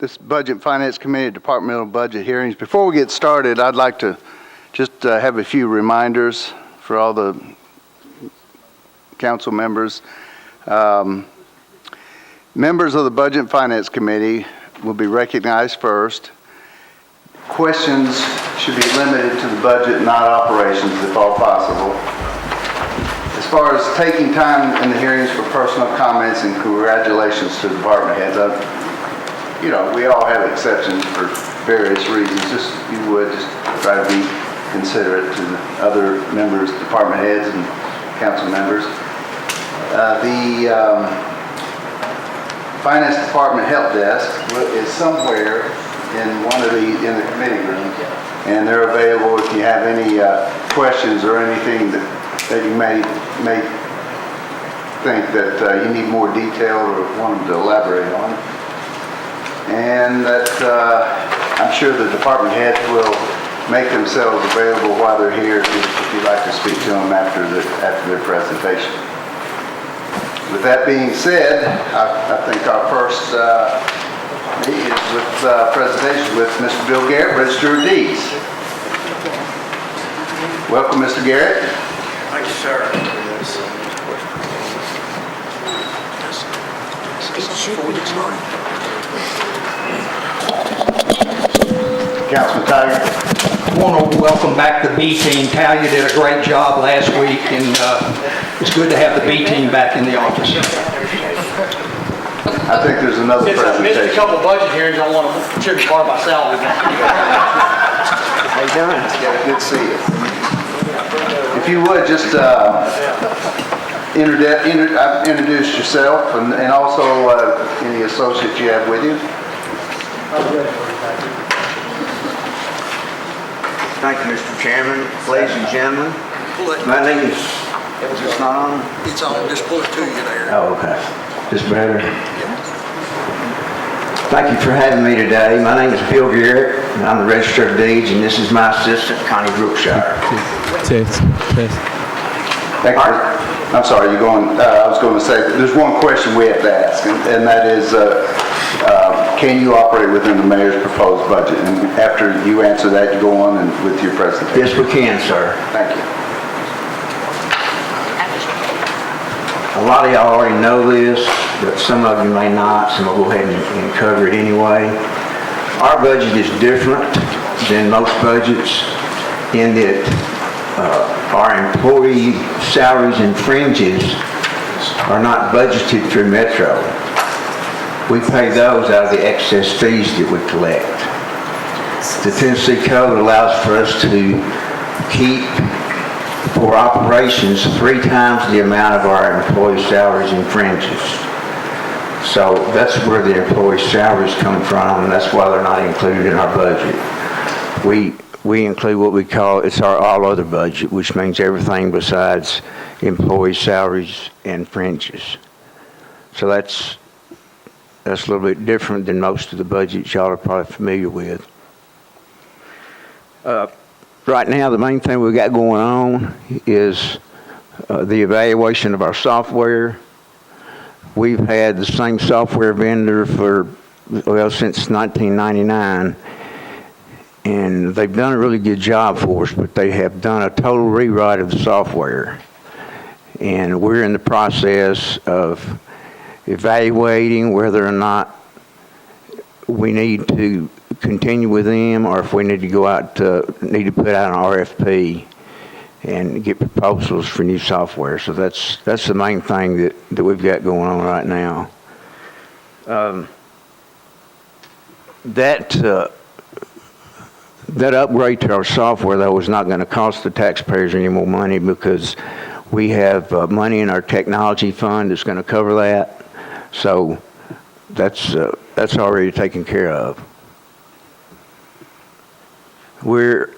This Budget and Finance Committee departmental budget hearings. Before we get started, I'd like to just have a few reminders for all the council members. Members of the Budget and Finance Committee will be recognized first. Questions should be limited to the budget, not operations, if all possible. As far as taking time in the hearings for personal comments and congratulations to the department heads, you know, we all have exceptions for various reasons. Just try to be considerate to the other members, department heads, and council members. The finance department help desk is somewhere in in the committee room, and they're available if you have any questions or anything that you may think that you need more detail or want them to elaborate on. And that I'm sure the department heads will make themselves available while they're here if you'd like to speak to them after their presentation. With that being said, I think our first meeting is with presentation with Mr. Bill Garrett, Register of Deeds. Welcome, Mr. Garrett. Thank you, sir. Councilman Tiger. I want to welcome back the B team. Talia did a great job last week, and it's good to have the B team back in the office. I think there's another presentation. Since I missed a couple budget hearings, I want to contribute part of my salary. How you doing? Yeah, good to see you. If you would just introduce yourself and also any associates you have with you. Thank you, Mr. Chairman. Ladies and gentlemen, my name is this not on? It's on. Just pull it to you there. Oh, okay. Just better. Thank you for having me today. My name is Bill Garrett, and I'm the Register of Deeds, and this is my assistant, Connie Brookshire. Test. I'm sorry, I was going to say, there's one question we have to ask, and that is, can you operate within the mayor's proposed budget? And after you answer that, you go on with your presentation. Yes, we can, sir. Thank you. A lot of y'all already know this, but some of you may not, so we'll go ahead and cover it anyway. Our budget is different than most budgets in that our employee salaries and fringes are not budgeted through Metro. We pay those out of the excess fees that we collect. The Tennessee Code allows for us to keep for operations 3 times the amount of our employee salaries and fringes. So that's where the employee salaries come from, and that's why they're not included in our budget. We include what we call, it's our all other budget, which means everything besides employee salaries and fringes. So that's a little bit different than most of the budgets y'all are probably familiar with. Right now, the main thing we got going on is the evaluation of our software. We've had the same software vendor since 1999, and they've done a really good job for us, but they have done a total rewrite of the software. And we're in the process of evaluating whether or not we need to continue with them, or if we need to go out need to put out an RFP and get proposals for new software. So that's the main thing that we've got going on right now. That upgrade to our software, though, is not going to cost the taxpayers any more money, because we have money in our technology fund that's going to cover that. So that's already taken care of. We're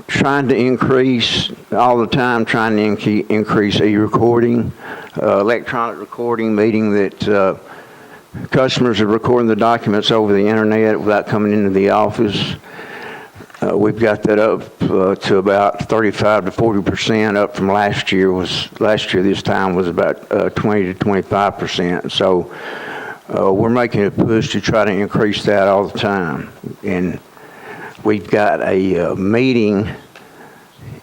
trying to increase all the time, increase e-recording, electronic recording, meaning that customers are recording the documents over the internet without coming into the office. We've got that up to about 35 to 40% up from last year. Last year this time was about 20 to 25%. So we're making a push to try to increase that all the time. And we've got a meeting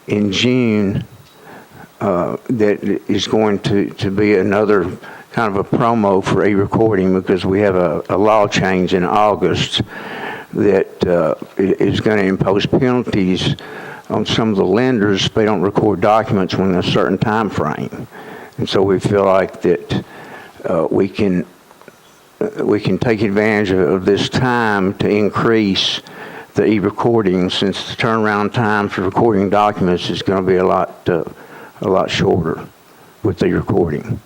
in June that is going to be another kind of a promo for e-recording, because we have a law change in August that is going to impose penalties on some of the lenders if they don't record documents within a certain time frame. And so we feel like that we can take advantage of this time to increase the e-recording, since the turnaround time for recording documents is going to be a lot shorter with the recording.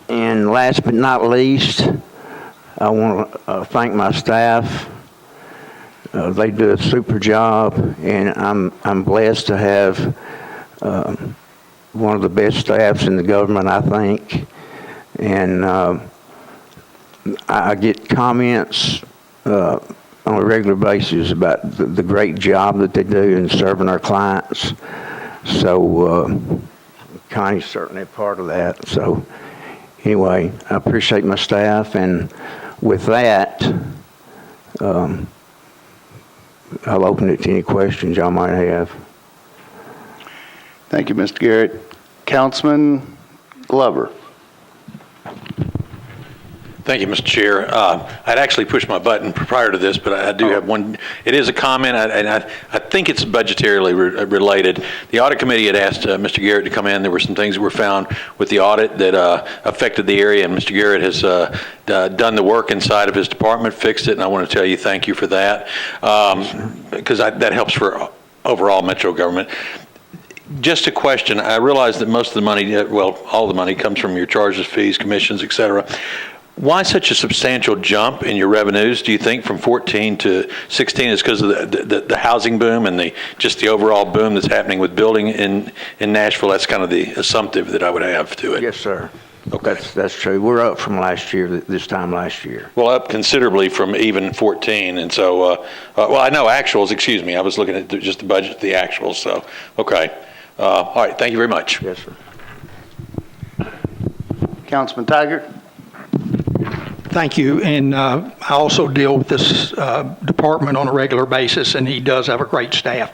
And last but not least, I want to thank my staff. They do a super job, and I'm blessed to have one of the best staffs in the government, I think. And I get comments on a regular basis about the great job that they do in serving our clients. So Connie's certainly a part of that. So anyway, I appreciate my staff, and with that, I'll open it to any questions y'all might have. Thank you, Mr. Garrett. Councilman Glover. Thank you, Mr. Chair. I'd actually pushed my button prior to this, but I do have one. It is a comment, and I think it's budgetarily related. The audit committee had asked Mr. Garrett to come in. There were some things that were found with the audit that affected the area, and Mr. Garrett has done the work inside of his department, fixed it, and I want to tell you thank you for that, because that helps for overall Metro government. Just a question. I realize that most of the money, well, all the money comes from your charges, fees, commissions, et cetera. Why such a substantial jump in your revenues, do you think, from 14 to 16? Is because of the housing boom and just the overall boom that's happening with building in Nashville? That's kind of the assumptive that I would have to it. Yes, sir. Okay. That's true. We're up from last year, this time last year. Well, up considerably from even 14. And so, well, I know actuals, excuse me. I was looking at just the budget, the actuals. So, okay. All right. Thank you very much. Yes, sir. Councilman Taggart. Thank you, and I also deal with this department on a regular basis, and he does have a great staff.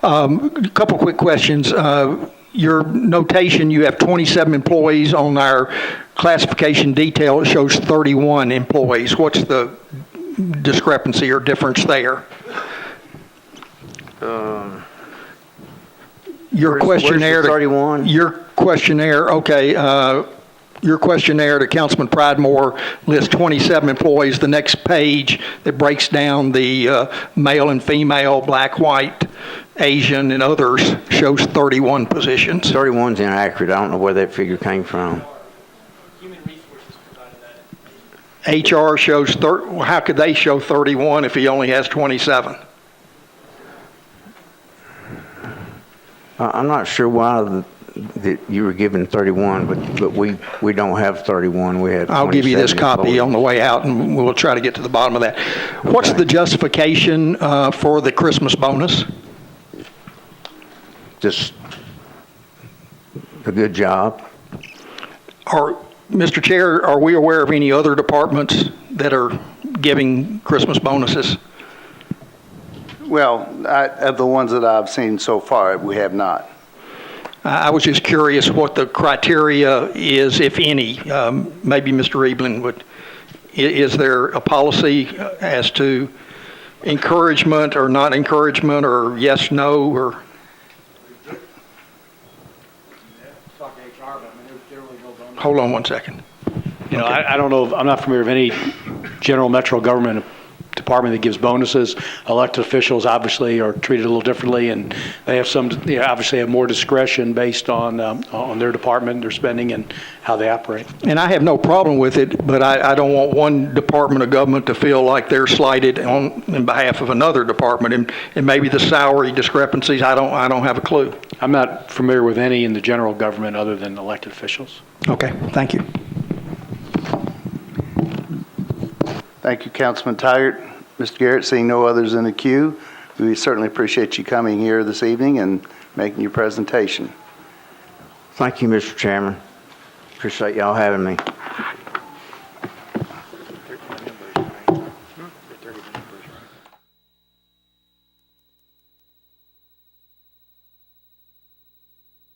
A couple quick questions. Your notation, you have 27 employees. On our classification detail, it shows 31 employees. What's the discrepancy or difference there? Your questionnaire. Where's the 31? Your questionnaire, okay. Your questionnaire to Councilman Pridemore lists 27 employees. The next page that breaks down the male and female, black, white, Asian, and others shows 31 positions. 31's inaccurate. I don't know where that figure came from. Human Resources provided that. HR shows, how could they show 31 if he only has 27? I'm not sure why that you were given 31, but we don't have 31. We had. I'll give you this 27 copy employees. on the way out, and we'll try to get to the bottom of that. What's the justification for the Christmas bonus? Just a good job. Mr. Chair, are we aware of any other departments that are giving Christmas bonuses? Well, of the ones that I've seen so far, we have not. I was just curious what the criteria is, if any. Maybe Mr. Eblin would. Is there a policy as to encouragement or not encouragement, or yes, no, or? Hold on one second. You know, I don't know, I'm not familiar with any general metro government department that gives bonuses. Elected officials obviously are treated a little differently, and they have obviously have more discretion based on their department, their spending, and how they operate. And I have no problem with it, but I don't want one department of government to feel like they're slighted in behalf of another department, and maybe the salary discrepancies, I don't have a clue. I'm not familiar with any in the general government other than elected officials. Okay, thank you. Thank you, Councilman Taggart. Mr. Garrett, seeing no others in the queue, we certainly appreciate you coming here this evening and making your presentation. Thank you, Mr. Chairman. Appreciate y'all having me.